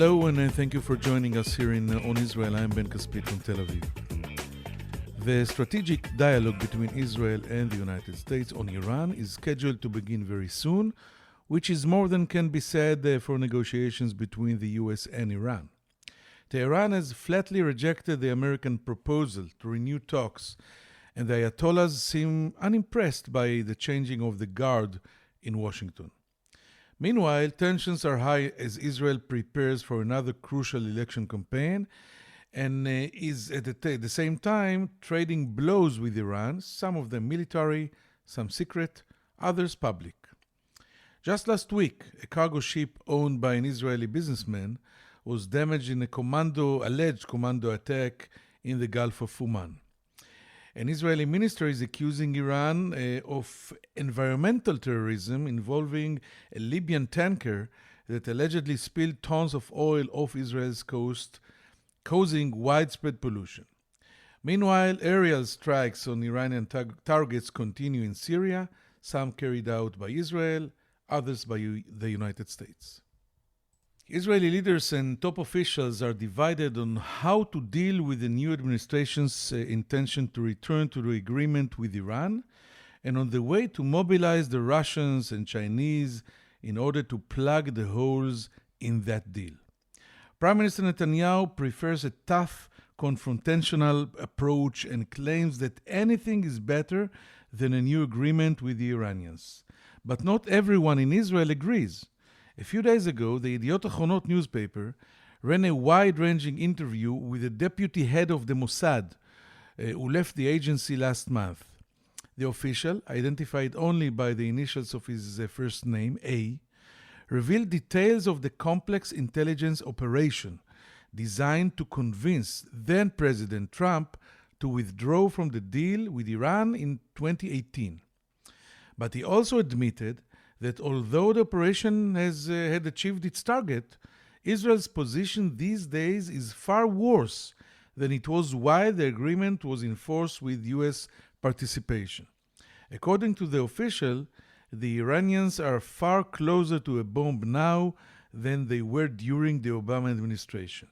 Hello, and thank you for joining us here on Israel. I'm Ben Caspit from Tel Aviv. The strategic dialogue between Israel and the United States on Iran is scheduled to begin very soon, which is more than can be said for negotiations between the US and Iran. Tehran has flatly rejected the American proposal to renew talks, and the Ayatollahs seem unimpressed by the changing of the guard in Washington. Meanwhile, tensions are high as Israel prepares for another crucial election campaign and is at the same time trading blows with Iran, some of them military, some secret, others public. Just last week, a cargo ship owned by an Israeli businessman was damaged in a alleged commando attack in the Gulf of Oman. An Israeli minister is accusing Iran of environmental terrorism involving a Libyan tanker that allegedly spilled tons of oil off Israel's coast, causing widespread pollution. Meanwhile, aerial strikes on Iranian targets continue in Syria, some carried out by Israel, others by the United States. Israeli leaders and top officials are divided on how to deal with the new administration's intention to return to the agreement with Iran and on the way to mobilize the Russians and Chinese in order to plug the holes in that deal. Prime Minister Netanyahu prefers a tough, confrontational approach and claims that anything is better than a new agreement with the Iranians. But not everyone in Israel agrees. A few days ago, the Yediot Ahronot newspaper ran a wide-ranging interview with the deputy head of the Mossad, who left the agency last month. The official, identified only by the initials of his first name, A, revealed details of the complex intelligence operation designed to convince then-President Trump to withdraw from the deal with Iran in 2018. But he also admitted that although the operation had achieved its target, Israel's position these days is far worse than it was while the agreement was in force with U.S. participation. According to the official, the Iranians are far closer to a bomb now than they were during the Obama administration.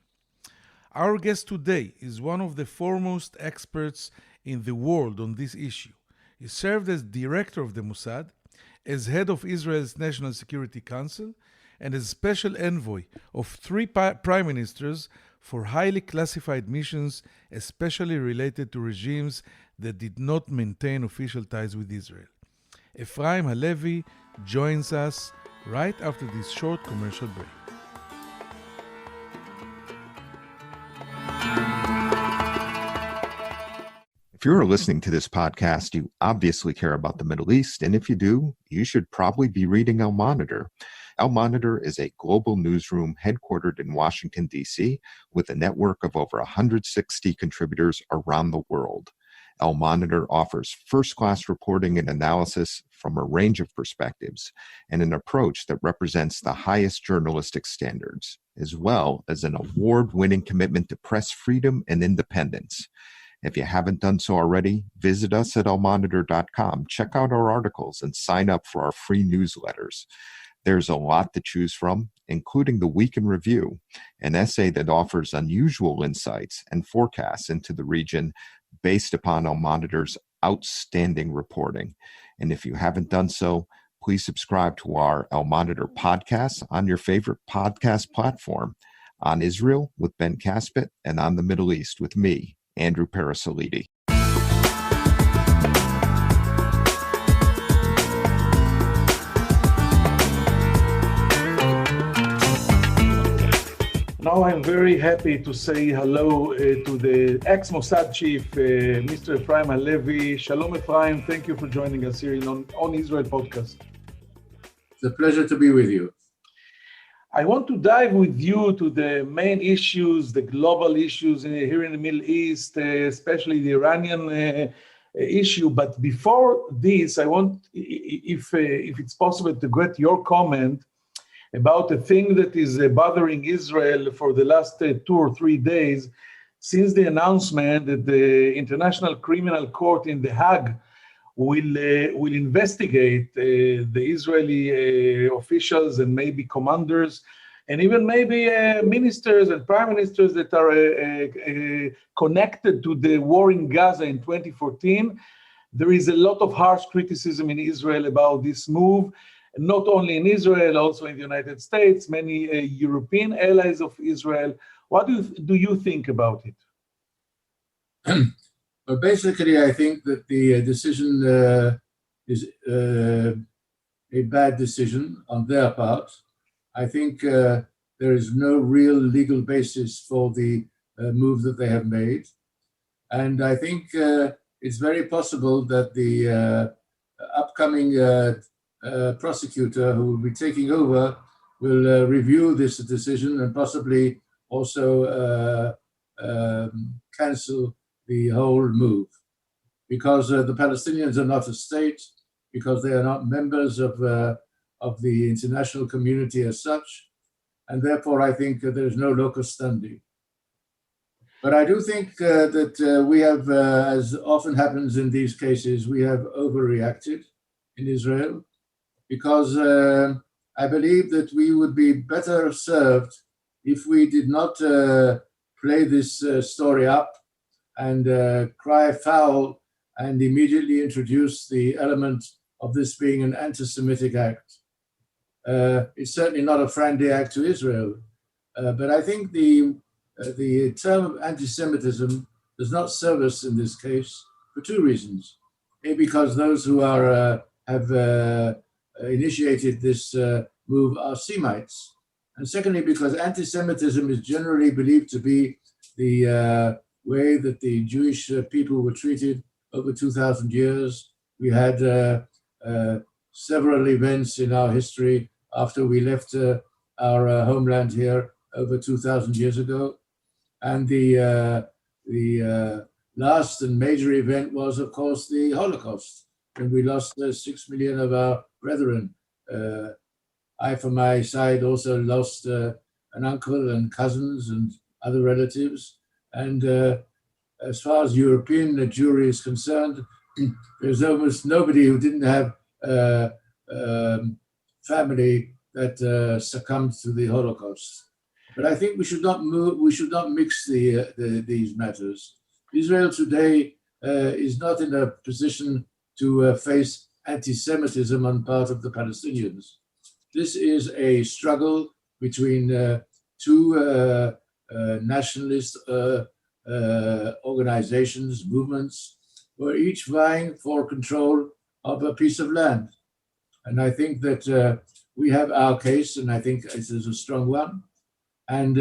Our guest today is one of the foremost experts in the world on this issue. He served as director of the Mossad, as head of Israel's National Security Council, and as special envoy of 3 prime ministers for highly classified missions, especially related to regimes that did not maintain official ties with Israel. Efraim Halevy joins us right after this short commercial break. If you're listening to this podcast, you obviously care about the Middle East, and if you do, you should probably be reading Al Monitor. Al Monitor is a global newsroom headquartered in Washington, D.C., with a network of over 160 contributors around the world. Al Monitor offers first-class reporting and analysis from a range of perspectives, and an approach that represents the highest journalistic standards, as well as an award-winning commitment to press freedom and independence. If you haven't done so already, visit us at almonitor.com, check out our articles, and sign up for our free newsletters. There's a lot to choose from, including the Week in Review, an essay that offers unusual insights and forecasts into the region based upon Al Monitor's outstanding reporting. And if you haven't done so, please subscribe to our Al Monitor podcast on your favorite podcast platform, on Israel with Ben Caspit, and on the Middle East with me, Andrew Parasolidi. Now I'm very happy to say hello to the ex-Mossad Chief, Mr. Efraim Halevy. Shalom Efraim, thank you for joining us here on Israel podcast. It's a pleasure to be with you. I want to dive with you to the main issues, the global issues here in the Middle East, especially the Iranian issue. But before this, I want, if it's possible, to get your comment about a thing that is bothering Israel for the last 2 or 3 days, since the announcement that the International Criminal Court in The Hague will investigate the Israeli officials and maybe commanders and even maybe ministers and prime ministers that are connected to the war in Gaza in 2014. There is a lot of harsh criticism in Israel about this move, not only in Israel, also in the United States, many European allies of Israel. What do you think about it? Well, basically, I think that the decision is a bad decision on their part. I think there is no real legal basis for the move that they have made. And I think it's very possible that the upcoming prosecutor who will be taking over will review this decision and possibly also cancel the whole move, because the Palestinians are not a state, because they are not members of the international community as such, and therefore I think there is no locus standi. But I do think that we have, as often happens in these cases, we have overreacted in Israel, because I believe that we would be better served if we did not play this story up and cry foul and immediately introduce the element of this being an anti-Semitic act. It's certainly not a friendly act to Israel, but I think the term of anti-Semitism does not serve us in this case for two reasons. A, because those who have initiated this move are Semites, and secondly, because anti-Semitism is generally believed to be the way that the Jewish people were treated over 2,000 years. We had several events in our history after we left our homeland here over 2,000 years ago. And the last and major event was, of course, the Holocaust, when we lost 6 million of our brethren. I, from my side, also lost an uncle and cousins and other relatives. And as far as European Jewry is concerned, there's almost nobody who didn't have family that succumbed to the Holocaust. But I think we should not mix these matters. Israel today is not in a position to face anti-Semitism on part of the Palestinians. This is a struggle between two nationalist organizations, movements, who are each vying for control of a piece of land. And I think that we have our case, and I think it is a strong one. And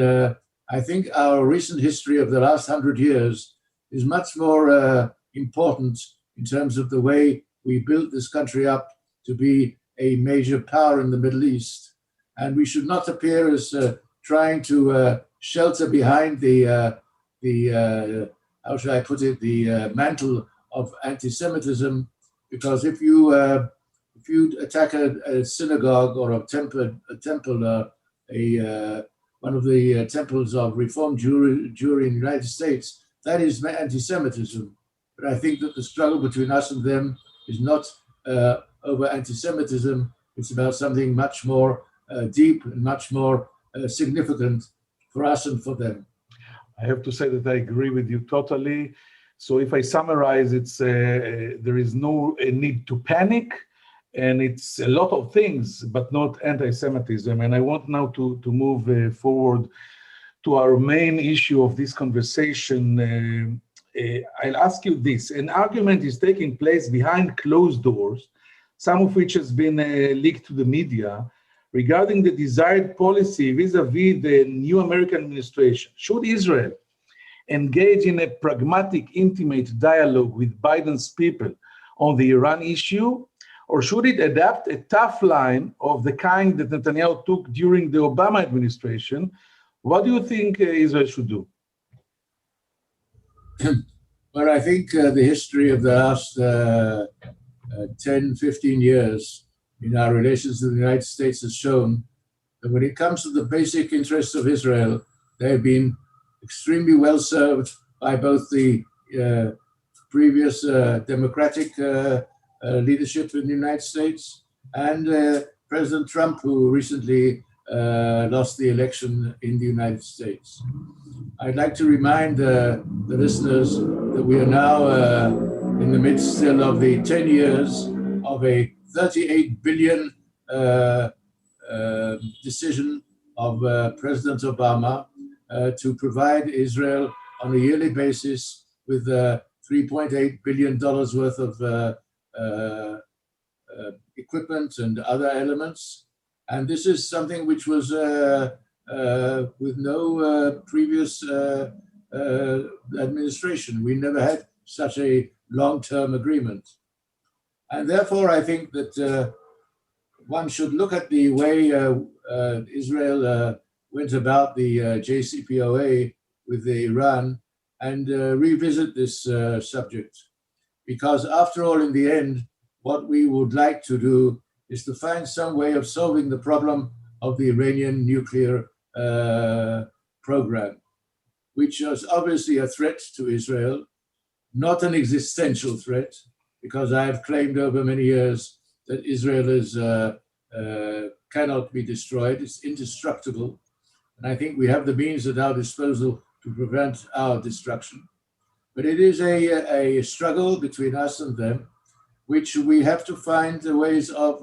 I think our recent history of the last 100 years is much more important in terms of the way we built this country up to be a major power in the Middle East. And we should not appear as trying to shelter behind the how should I put it, the mantle of anti-Semitism, because if you attack a synagogue or a temple, one of the temples of Reformed Jewry in the United States, that is anti-Semitism. But I think that the struggle between us and them is not over anti-Semitism. It's about something much more deep and much more significant for us and for them. I have to say that I agree with you totally. So if I summarize, it's there is no need to panic, and it's a lot of things, but not anti-Semitism. And I want now to move forward to our main issue of this conversation. I'll ask you this. An argument is taking place behind closed doors, some of which has been leaked to the media, regarding the desired policy vis-a-vis the new American administration. Should Israel engage in a pragmatic, intimate dialogue with Biden's people on the Iran issue, or should it adapt a tough line of the kind that Netanyahu took during the Obama administration? What do you think Israel should do? Well, I think the history of the last 10, 15 years in our relations with the United States has shown that when it comes to the basic interests of Israel, they have been extremely well served by both the previous democratic leadership in the United States and President Trump, who recently lost the election in the United States. I'd like to remind the listeners that we are now in the midst still of the 10 years of a $38 billion decision of President Obama to provide Israel on a yearly basis with $3.8 billion worth of equipment and other elements. And this is something which was with no previous administration. We never had such a long-term agreement. And therefore, I think that one should look at the way Israel went about the JCPOA with Iran and revisit this subject. Because after all, in the end, what we would like to do is to find some way of solving the problem of the Iranian nuclear program, which is obviously a threat to Israel, not an existential threat, because I have claimed over many years that Israel is cannot be destroyed, it's indestructible. And I think we have the means at our disposal to prevent our destruction. But it is a struggle between us and them, which we have to find ways of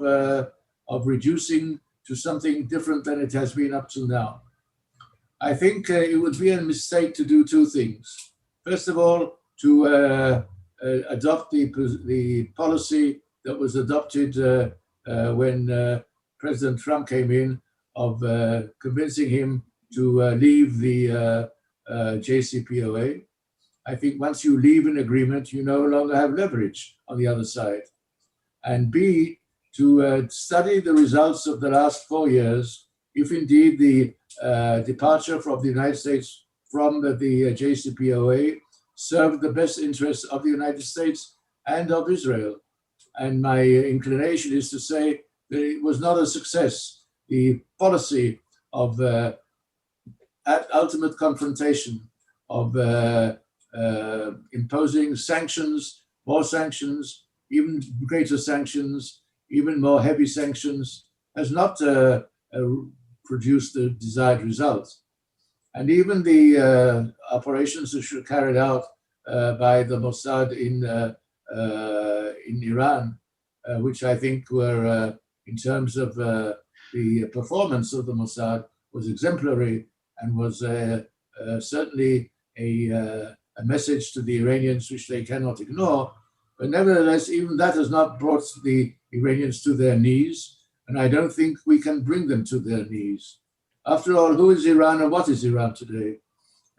reducing to something different than it has been up to now. I think it would be a mistake to do two things. First of all, to adopt the policy that was adopted when President Trump came in, of convincing him to leave the JCPOA. I think once you leave an agreement, you no longer have leverage on the other side. And B, to study the results of the last 4 years, if indeed the departure from the United States from the JCPOA served the best interests of the United States and of Israel. And my inclination is to say that it was not a success. The policy of ultimate confrontation, of imposing sanctions, more sanctions, even greater sanctions, even more heavy sanctions, has not produced the desired result. And even the operations which were carried out by the Mossad in Iran, which I think were, in terms of the performance of the Mossad, was exemplary and was certainly a message to the Iranians which they cannot ignore. But nevertheless, even that has not brought the Iranians to their knees, and I don't think we can bring them to their knees. After all, who is Iran and what is Iran today?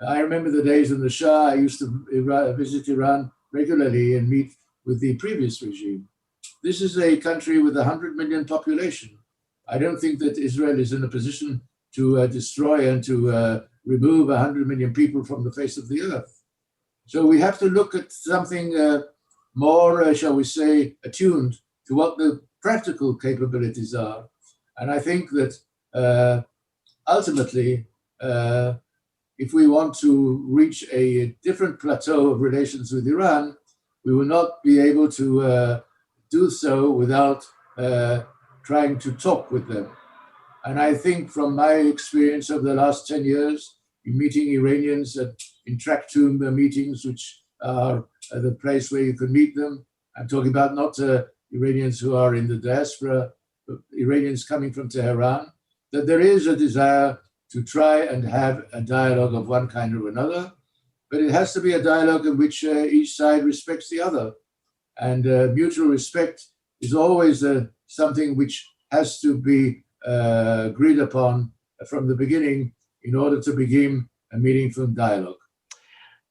I remember the days in the Shah. I used to visit Iran regularly and meet with the previous regime. This is a country with 100 million population. I don't think that Israel is in a position to destroy and to remove 100 million people from the face of the earth. So we have to look at something more, shall we say, attuned to what the practical capabilities are. And I think that ultimately, if we want to reach a different plateau of relations with Iran, we will not be able to do so without trying to talk with them. And I think from my experience over the last 10 years, in meeting Iranians in Traktum meetings, which are the place where you can meet them, I'm talking about not Iranians who are in the diaspora, but Iranians coming from Tehran, that there is a desire to try and have a dialogue of one kind or another, but it has to be a dialogue in which each side respects the other. And mutual respect is always something which has to be agreed upon from the beginning in order to begin a meaningful dialogue.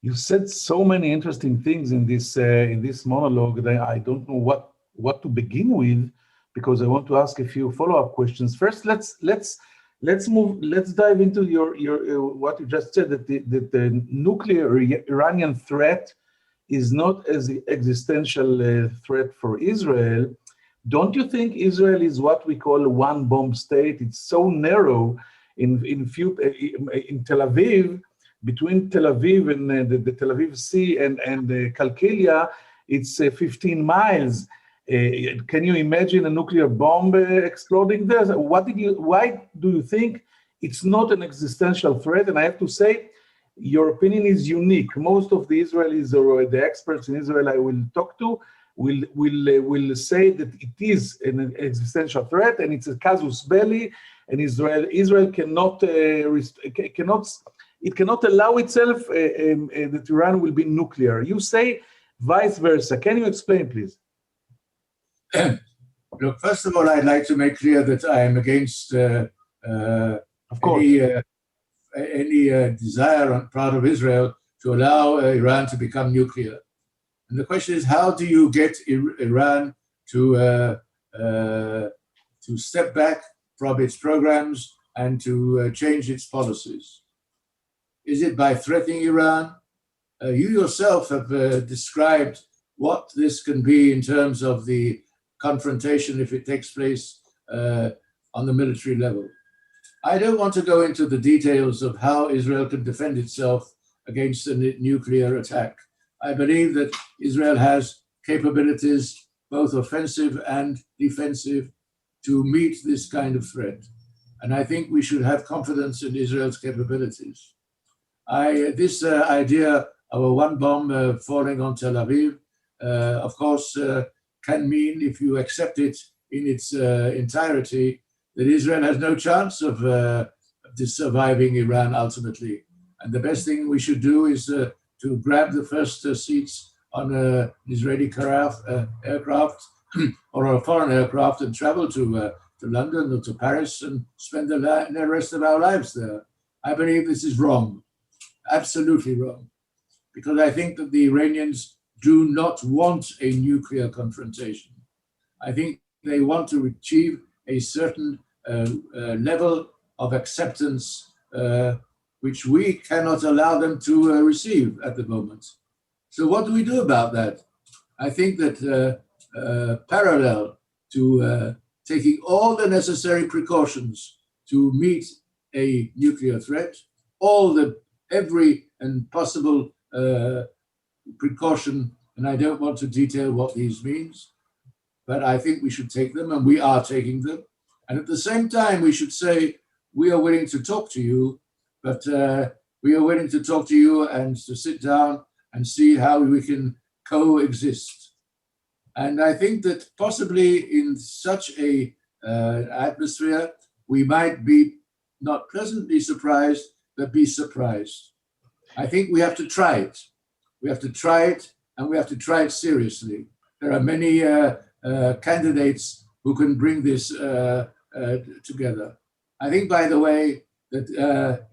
You said so many interesting things in this monologue that I don't know what to begin with, because I want to ask a few follow-up questions. First, let's dive into your what you just said, that the nuclear Iranian threat is not as an existential threat for Israel. Don't you think Israel is what we call a one-bomb state? It's so narrow in Tel Aviv, between Tel Aviv and the Tel Aviv Sea and Kalkilia, it's 15 miles. Can you imagine a nuclear bomb exploding there? Why do you think it's not an existential threat? And I have to say, your opinion is unique. Most of the Israelis or the experts in Israel I will talk to will say that it is an existential threat and it's a casus belli, and Israel cannot allow itself that Iran will be nuclear. You say vice versa. Can you explain, please? Look, first of all, I'd like to make clear that I am against Of course. any desire on part of Israel to allow Iran to become nuclear. And the question is, how do you get Iran to step back from its programs and to change its policies? Is it by threatening Iran? You yourself have described what this can be in terms of the confrontation if it takes place on the military level. I don't want to go into the details of how Israel can defend itself against a nuclear attack. I believe that Israel has capabilities, both offensive and defensive, to meet this kind of threat. And I think we should have confidence in Israel's capabilities. This idea of a one bomb falling on Tel Aviv, of course, can mean, if you accept it in its entirety, that Israel has no chance of surviving Iran ultimately. And the best thing we should do is to grab the first seats on an Israeli aircraft or a foreign aircraft and travel to London or to Paris and spend the rest of our lives there. I believe this is wrong, absolutely wrong, because I think that the Iranians do not want a nuclear confrontation. I think they want to achieve a certain level of acceptance which we cannot allow them to receive at the moment. So what do we do about that? I think that parallel to taking all the necessary precautions to meet a nuclear threat, every and possible precaution, and I don't want to detail what these means, but I think we should take them, and we are taking them. And at the same time, we should say, we are willing to talk to you, but we are willing to talk to you and to sit down and see how we can coexist. And I think that possibly in such a atmosphere, we might be not pleasantly surprised, but be surprised. I think we have to try it. We have to try it, and we have to try it seriously. There are many candidates who can bring this together. I think, by the way, that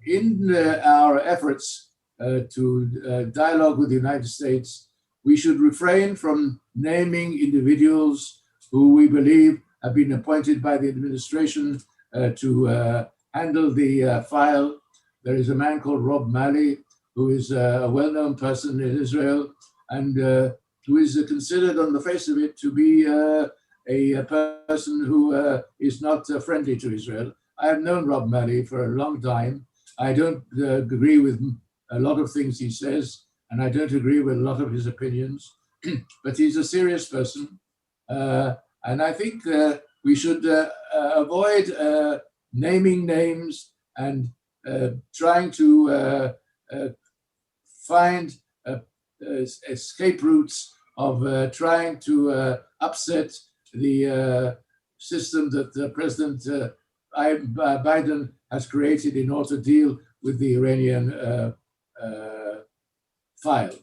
in our efforts to dialogue with the United States, we should refrain from naming individuals who we believe have been appointed by the administration to handle the file. There is a man called Rob Malley, who is a well-known person in Israel, and who is considered on the face of it to be a person who is not friendly to Israel. I have known Rob Malley for a long time. I don't agree with a lot of things he says, and I don't agree with a lot of his opinions, but he's a serious person. And I think we should avoid naming names and trying to find escape routes of trying to upset the system that President Biden has created in order to deal with the Iranian file.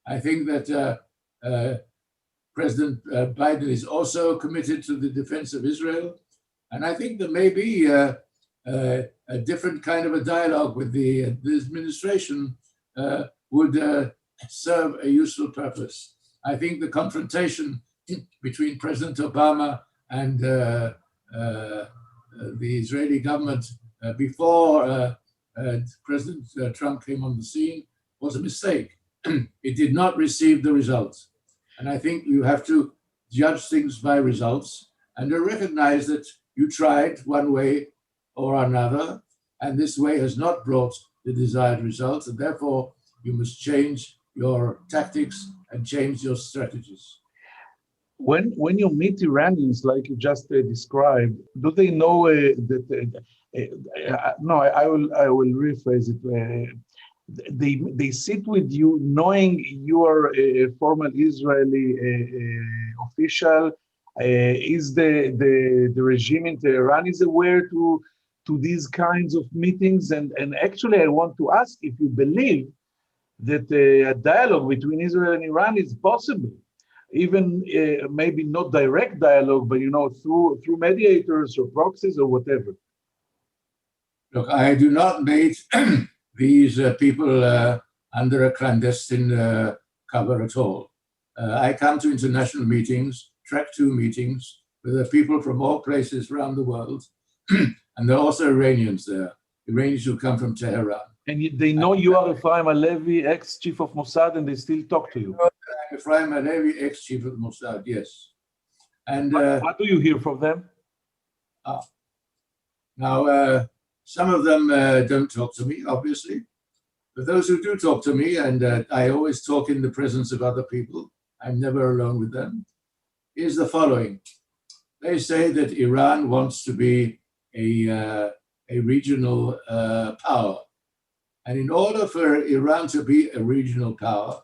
I think that President Biden is also committed to the defense of Israel, and I think there may be a different kind of a dialogue with the administration would serve a useful purpose. I think the confrontation between President Obama and the Israeli government before President Trump came on the scene was a mistake. It did not receive the results. And I think you have to judge things by results and to recognize that you tried one way or another, and this way has not brought the desired results, and therefore you must change your tactics and change your strategies. When you meet Iranians, like you just described, do they know that? No, I will rephrase it. They sit with you knowing you are a former Israeli official. Is the regime in Tehran is aware to these kinds of meetings? And actually, I want to ask if you believe that a dialogue between Israel and Iran is possible, even maybe not direct dialogue, but through mediators or proxies or whatever. Look, I do not meet these people under a clandestine cover at all. I come to international meetings, track 2 meetings, with the people from all places around the world, and there are also Iranians there, Iranians who come from Tehran. And they know you are Efraim Halevy, ex-chief of Mossad, and they still talk to you. I'm Efraim Halevy, ex-chief of Mossad, yes. And what do you hear from them? Now, some of them don't talk to me, obviously. But those who do talk to me, and I always talk in the presence of other people, I'm never alone with them, is the following. They say that Iran wants to be a regional power. And in order for Iran to be a regional power,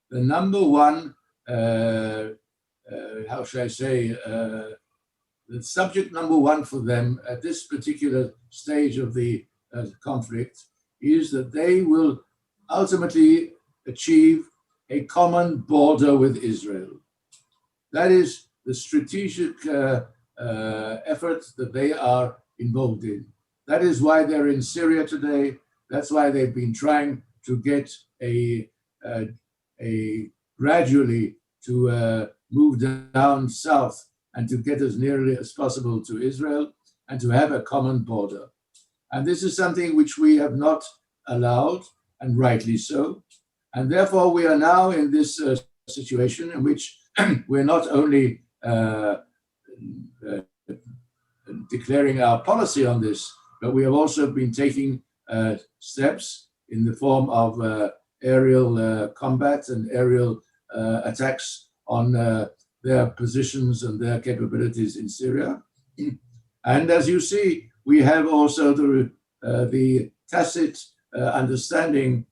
the number one, how should I say, the subject number one for them at this particular stage of the conflict is that they will ultimately achieve a common border with Israel. That is the strategic effort that they are involved in. That is why they're in Syria today. That's why they've been trying to get gradually to move down south and to get as nearly as possible to Israel and to have a common border. And this is something which we have not allowed, and rightly so. And therefore, we are now in this situation in which we're not only declaring our policy on this, but we have also been taking steps in the form of aerial combat and aerial attacks on their positions and their capabilities in Syria. And as you see, we have also the tacit understanding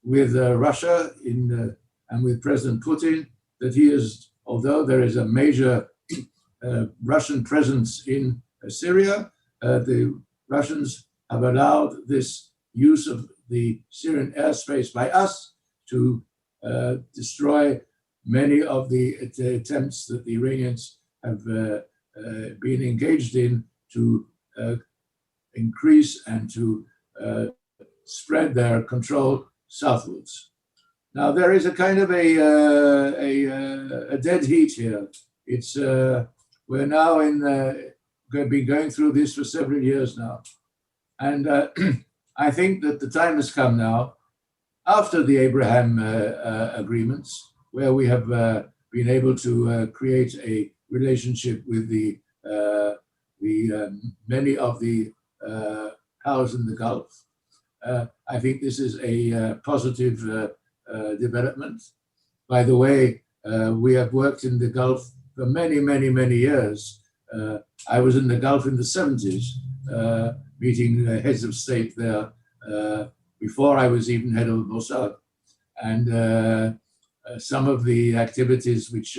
with Russia and with President Putin that he is, although there is a major Russian presence in Syria, the Russians have allowed this use of the Syrian airspace by us to destroy many of the attempts that the Iranians have been engaged in to increase and to spread their control southwards. Now there is a kind of a dead heat here. It's we're now been going through this for several years now, and I think that the time has come now, after the Abraham agreements, where we have been able to create a relationship with the many of the powers in the Gulf. I think this is a positive development. By the way, we have worked in the Gulf for many, many, many years. I was in the Gulf in the 70s, meeting heads of state there before I was even head of Mossad. And some of the activities which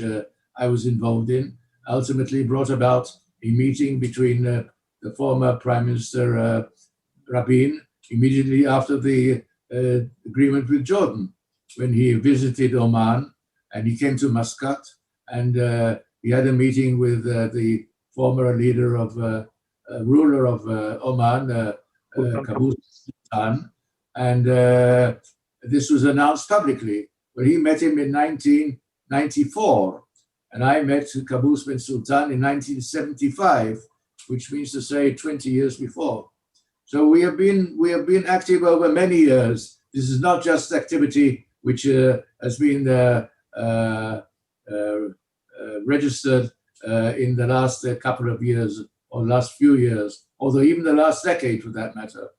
I was involved in ultimately brought about a meeting between the former Prime Minister Rabin immediately after the agreement with Jordan, when he visited Oman and he came to Muscat and he had a meeting with the former leader of ruler of Oman, Caspit, and this was announced publicly. But he met him in 1994, and I met Caboose bin Sultan in 1975, which means to say 20 years before. So we have been active over many years. This is not just activity which has been registered in the last couple of years or last few years, although even the last decade for that matter.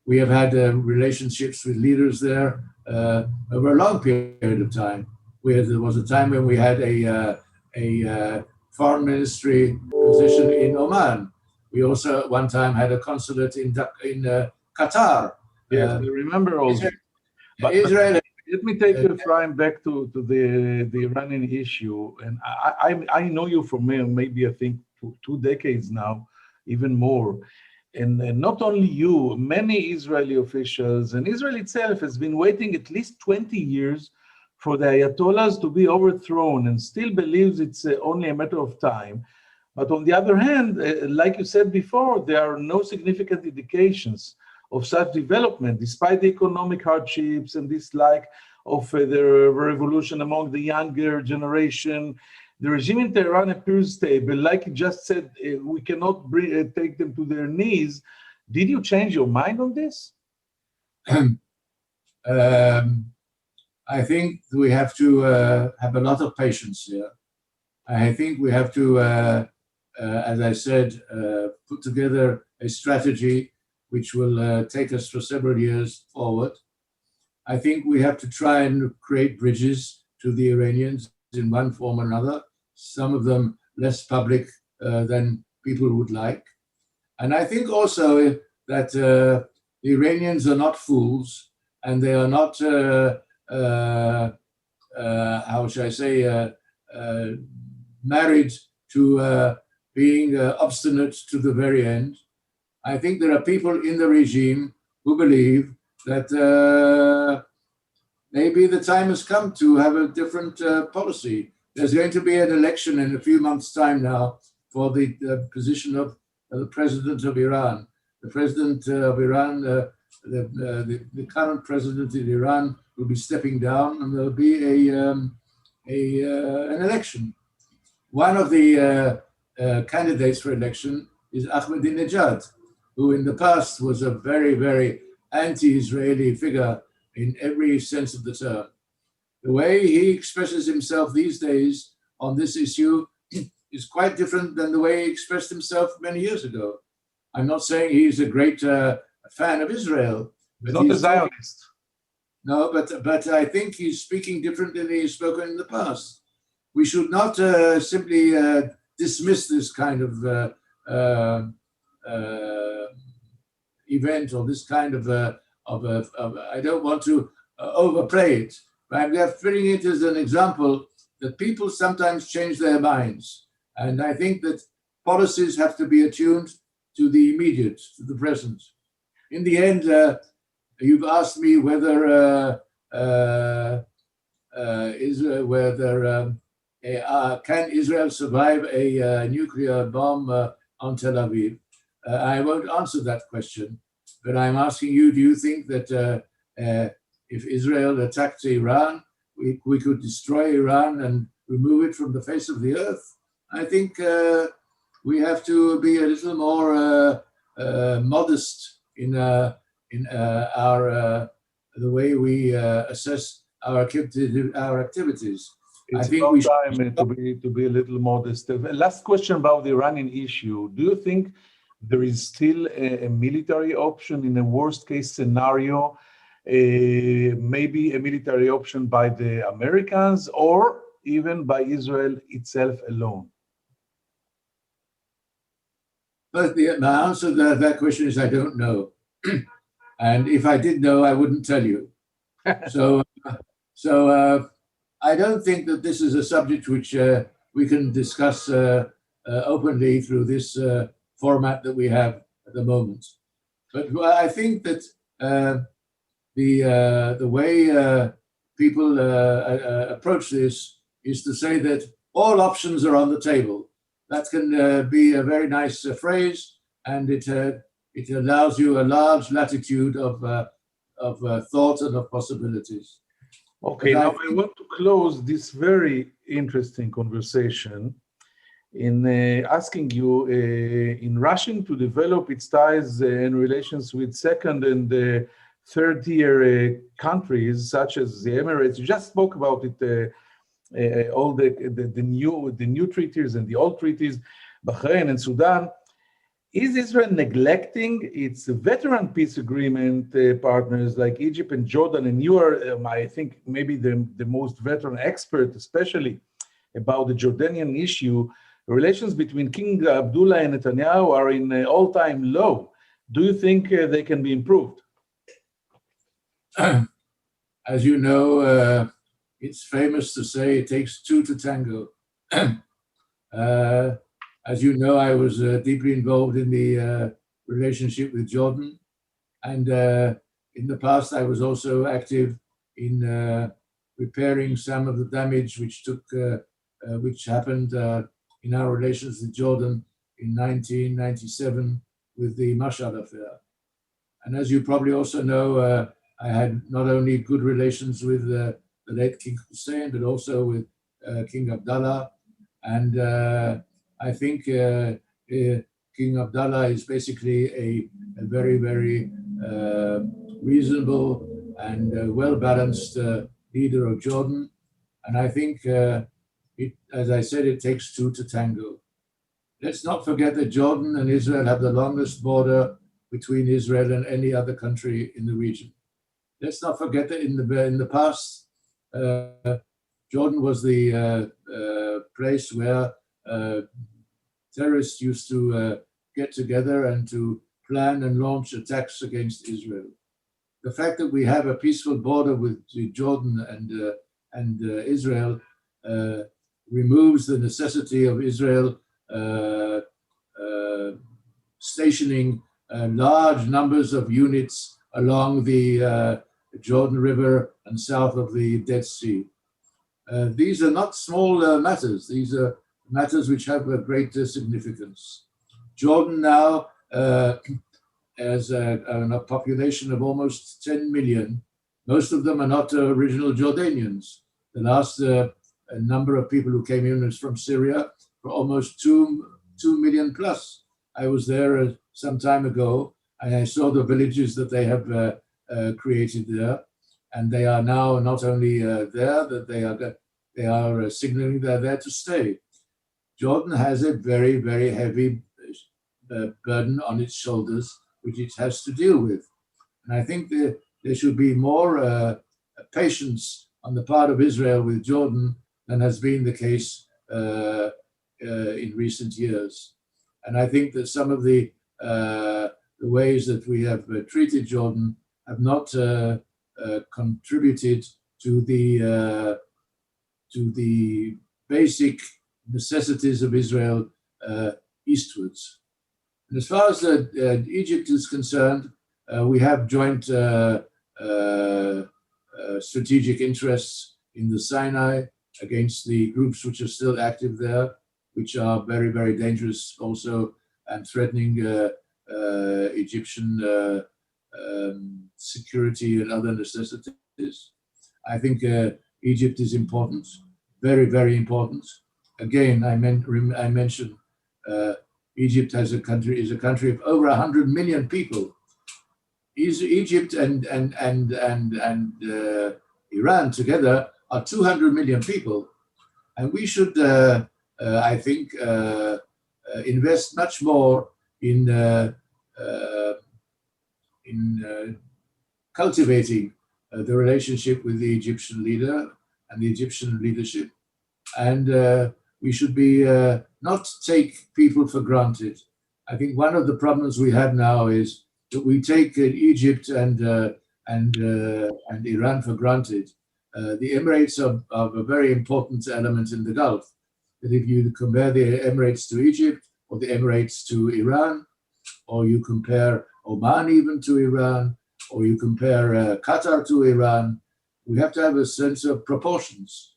We have had relationships with leaders there over a long period of time, where there was a time when we had a foreign ministry position in Oman. We also at one time had a consulate in Qatar. Yes, I remember all Israel, this. But Israel let me take you, Efraim, back to the Iranian issue. And I know you for maybe, I think, 2 decades now, even more. And not only you, many Israeli officials, and Israel itself has been waiting at least 20 years for the Ayatollahs to be overthrown, and still believes it's only a matter of time. But on the other hand, like you said before, there are no significant indications of such development, despite the economic hardships and dislike of the revolution among the younger generation. The regime in Tehran appears stable. Like you just said, we cannot take them to their knees. Did you change your mind on this? I think we have to have a lot of patience here. I think we have to, as I said, put together a strategy which will take us for several years forward. I think we have to try and create bridges to the Iranians in one form or another, some of them less public than people would like. And I think also that the Iranians are not fools, and they are not, how should I say, married to being obstinate to the very end. I think there are people in the regime who believe that maybe the time has come to have a different policy. There's going to be an election in a few months' time now for the position of the president of Iran. The president of Iran, the current president in Iran, will be stepping down, and there'll be an election. One of the candidates for election is Ahmadinejad, who in the past was a very, very anti-Israeli figure in every sense of the term. The way he expresses himself these days on this issue is quite different than the way he expressed himself many years ago. I'm not saying he's a great fan of Israel. But he's not a Zionist. No, but I think he's speaking different than he's spoken in the past. We should not simply dismiss this kind of event, or this kind of I don't want to overplay it, but I'm putting it as an example that people sometimes change their minds. And I think that policies have to be attuned to the immediate, to the present. In the end, you've asked me whether can Israel survive a nuclear bomb on Tel Aviv? I won't answer that question, but I'm asking you, do you think that if Israel attacked Iran, we could destroy Iran and remove it from the face of the earth? I think we have to be a little more modest in the way we assess our activities. It's I think about we time to be a little modest. Last question about the Iranian issue. Do you think there is still a military option in a worst case scenario, maybe a military option by the Americans or even by Israel itself alone? But my answer to that question is I don't know. And if I did know, I wouldn't tell you. So I don't think that this is a subject which we can discuss openly through this format that we have at the moment. But I think that the way people approach this is to say that all options are on the table. That can be a very nice phrase, and it allows you a large latitude of thought and of possibilities. Okay, now I want to close this very interesting conversation in asking you, in rushing to develop its ties and relations with second and third tier countries such as the Emirates, you just spoke about it, all the new treaties and the old treaties, Bahrain and Sudan. Is Israel neglecting its veteran peace agreement partners like Egypt and Jordan? And you are, I think, maybe the most veteran expert, especially about the Jordanian issue. Relations between King Abdullah and Netanyahu are in all-time low. Do you think they can be improved? As you know, it's famous to say it takes two to tango. As you know, I was deeply involved in the relationship with Jordan. And in the past, I was also active in repairing some of the damage which happened in our relations with Jordan in 1997 with the Mossad affair. And as you probably also know, I had not only good relations with the late King Hussein, but also with King Abdullah. And I think King Abdullah is basically a very, very reasonable and well-balanced leader of Jordan. And I think, as I said, it takes two to tango. Let's not forget that Jordan and Israel have the longest border between Israel and any other country in the region. Let's not forget that in the past, Jordan was the place where terrorists used to get together and to plan and launch attacks against Israel. The fact that we have a peaceful border with Jordan and Israel removes the necessity of Israel stationing large numbers of units along the Jordan River and south of the Dead Sea. These are not small matters. These are matters which have a great significance. Jordan now has a population of almost 10 million. Most of them are not original Jordanians. The last number of people who came in was from Syria, for almost 2 million plus. I was there some time ago, and I saw the villages that they have created there. And they are now not only there, that they are signaling they're there to stay. Jordan has a very, very heavy burden on its shoulders, which it has to deal with. And I think there should be more patience on the part of Israel with Jordan than has been the case in recent years. And I think that some of the ways that we have treated Jordan have not contributed to the basic necessities of Israel eastwards. And as far as Egypt is concerned, we have joint strategic interests in the Sinai against the groups which are still active there, which are very, very dangerous also and threatening Egyptian security and other necessities. I think Egypt is important, very, very important. Again, I mentioned Egypt is a country of over 100 million people. Egypt and Iran together are 200 million people, and we should, I think, invest much more in cultivating the relationship with the Egyptian leader and the Egyptian leadership, and we should be not take people for granted. I think one of the problems we have now is that we take Egypt and Iran for granted. The Emirates are a very important element in the Gulf. That if you compare the Emirates to Egypt, or the Emirates to Iran, or you compare Oman even to Iran, or you compare Qatar to Iran, we have to have a sense of proportions.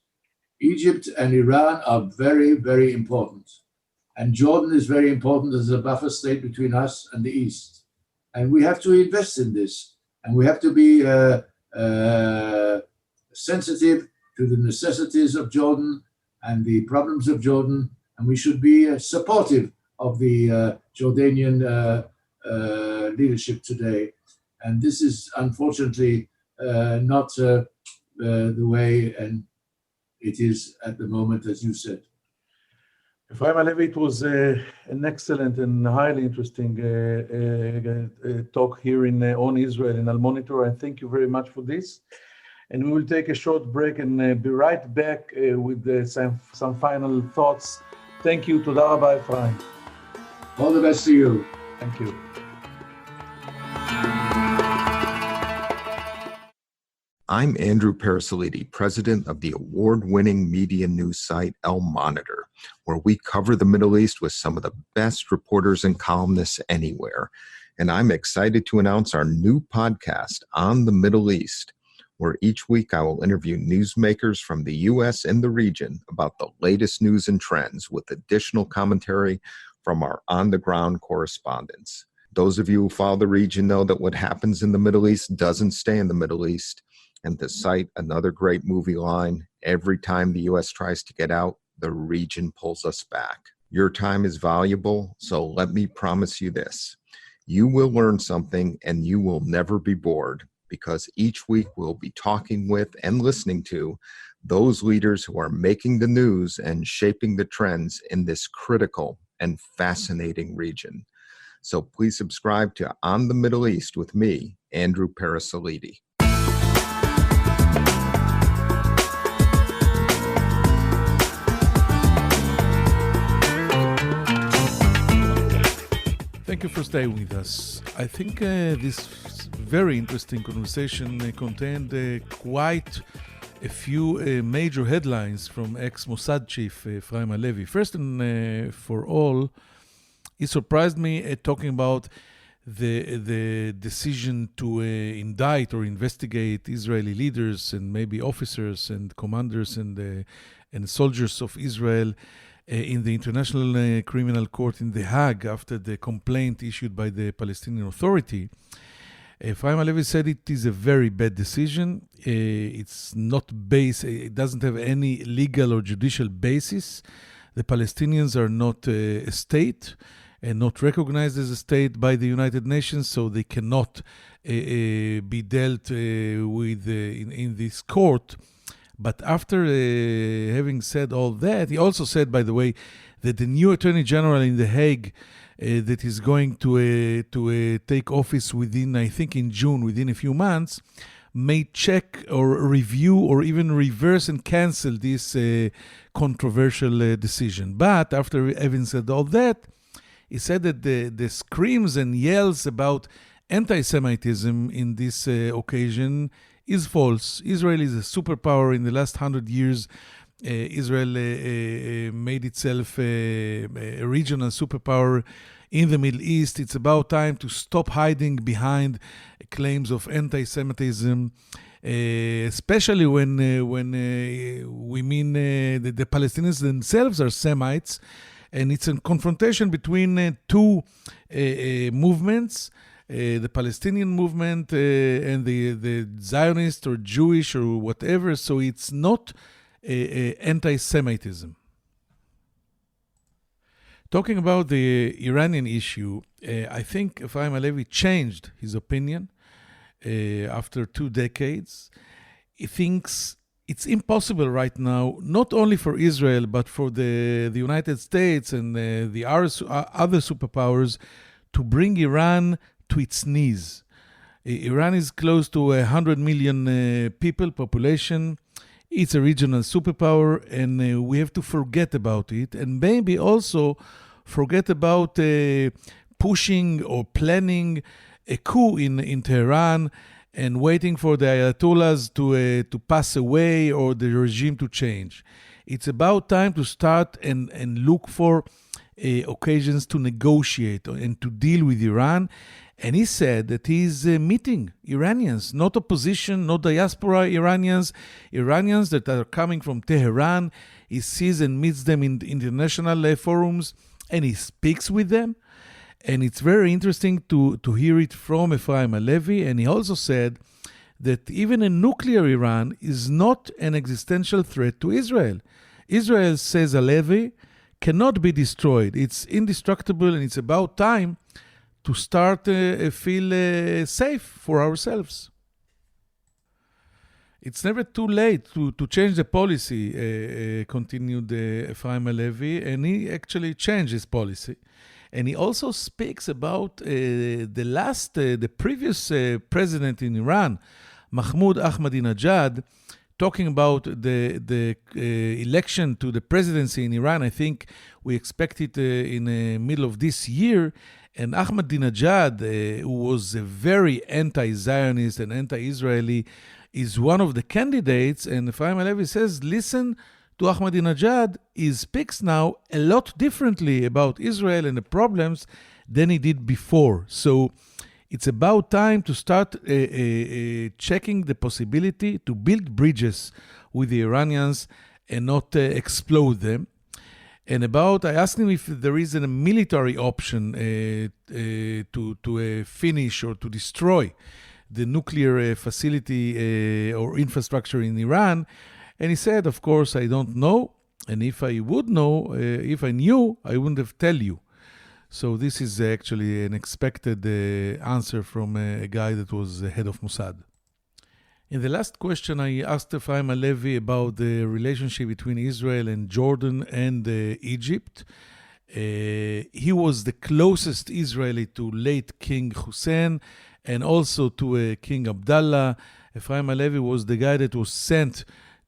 Egypt and Iran are very, very important. And Jordan is very important as a buffer state between us and the East. And we have to invest in this. And we have to be sensitive to the necessities of Jordan and the problems of Jordan. And we should be supportive of the Jordanian leadership today. And this is unfortunately not the way and it is at the moment, as you said. Efraim Halevy, it was an excellent and highly interesting talk here on Israel and Al Monitor. I thank you very much for this. and we will take a short break and be right back with some final thoughts. Thank you. Toda Rabba, Efraim. All the best to you. Thank you. I'm Andrew Parasolidi, president of the award-winning media news site El-Monitor, where we cover the Middle East with some of the best reporters and columnists anywhere. And I'm excited to announce our new podcast, On the Middle East, where each week I will interview newsmakers from the U.S. and the region about the latest news and trends with additional commentary from our on-the-ground correspondents. Those of you who follow the region know that what happens in the Middle East doesn't stay in the Middle East. And to cite another great movie line, every time the U.S. tries to get out, the region pulls us back. Your time is valuable, so let me promise you this. You will learn something and you will never be bored, because each week we'll be talking with and listening to those leaders who are making the news and shaping the trends in this critical and fascinating region. So please subscribe to On the Middle East with me, Andrew Parasolidi. Thank you for staying with us. I think this very interesting conversation contained quite a few major headlines from ex-Mossad Chief Efraim Halevy. First and for all, he surprised me talking about the decision to indict or investigate Israeli leaders and maybe officers and commanders and soldiers of Israel in the International Criminal Court in The Hague after the complaint issued by the Palestinian Authority. Efraim Halevy said it is a very bad decision. It's not based, it doesn't have any legal or judicial basis. The Palestinians are not a state and not recognized as a state by the United Nations, so they cannot be dealt with in this court. But after having said all that, he also said, by the way, that the new Attorney General in The Hague that is going to take office within, I think in June, within a few months, may check or review or even reverse and cancel this controversial decision. But after having said all that, he said that the screams and yells about anti-Semitism in this occasion is false. Israel is a superpower. In the last 100 years, Israel made itself a regional superpower in the Middle East. It's about time to stop hiding behind claims of anti-Semitism, especially when we mean that the Palestinians themselves are Semites, and it's a confrontation between two movements. The Palestinian movement and the Zionist or Jewish or whatever, so it's not anti-Semitism. Talking about the Iranian issue, I think Efraim Halevy changed his opinion after 2 decades. He thinks it's impossible right now, not only for Israel, but for the United States and the other superpowers to bring Iran to its knees. Iran is close to 100 million people population. It's a regional superpower, and we have to forget about it, and maybe also forget about pushing or planning a coup in Tehran and waiting for the Ayatollahs to pass away or the regime to change. It's about time to start and look for occasions to negotiate and to deal with Iran. And he said that he's meeting Iranians, not opposition, not diaspora Iranians that are coming from Tehran. He sees and meets them in international forums, and he speaks with them. And it's very interesting to hear it from Efraim Halevy. And he also said that even a nuclear Iran is not an existential threat to Israel. Israel, says Halevy, cannot be destroyed. It's indestructible, and it's about time to start feel safe for ourselves. It's never too late to change the policy, continued Efraim Halevy, and he actually changed his policy. And he also speaks about the previous president in Iran, Mahmoud Ahmadinejad, talking about the election to the presidency in Iran. I think we expect it in the middle of this year. And Ahmadinejad, who was a very anti-Zionist and anti-Israeli, is one of the candidates. And Efraim Halevy says, listen to Ahmadinejad. He speaks now a lot differently about Israel and the problems than he did before. So it's about time to start checking the possibility to build bridges with the Iranians and not explode them. And I asked him if there is a military option to finish or to destroy the nuclear facility or infrastructure in Iran. And he said, of course, I don't know. And if I would know, if I knew, I wouldn't have tell you. So this is actually an expected answer from a guy that was the head of Mossad. In the last question, I asked Efraim Halevy about the relationship between Israel and Jordan and Egypt. He was the closest Israeli to late King Hussein and also to King Abdallah. Efraim Halevy was the guy that was sent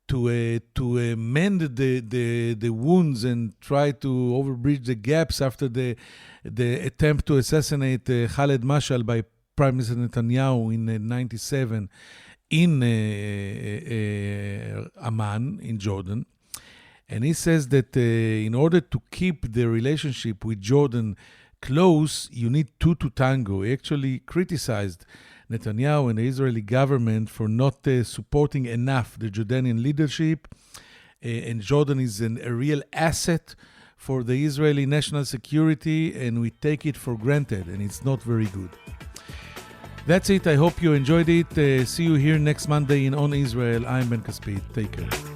to mend the wounds and try to overbridge the gaps after the attempt to assassinate Khaled Mashal by Prime Minister Netanyahu in 1997 in Amman, in Jordan. And he says that in order to keep the relationship with Jordan close, you need two to tango. He actually criticized Netanyahu and the Israeli government for not supporting enough the Jordanian leadership. And Jordan is a real asset for the Israeli national security, and we take it for granted, and it's not very good. That's it. I hope you enjoyed it. See you here next Monday in On Israel. I'm Ben Caspit. Take care.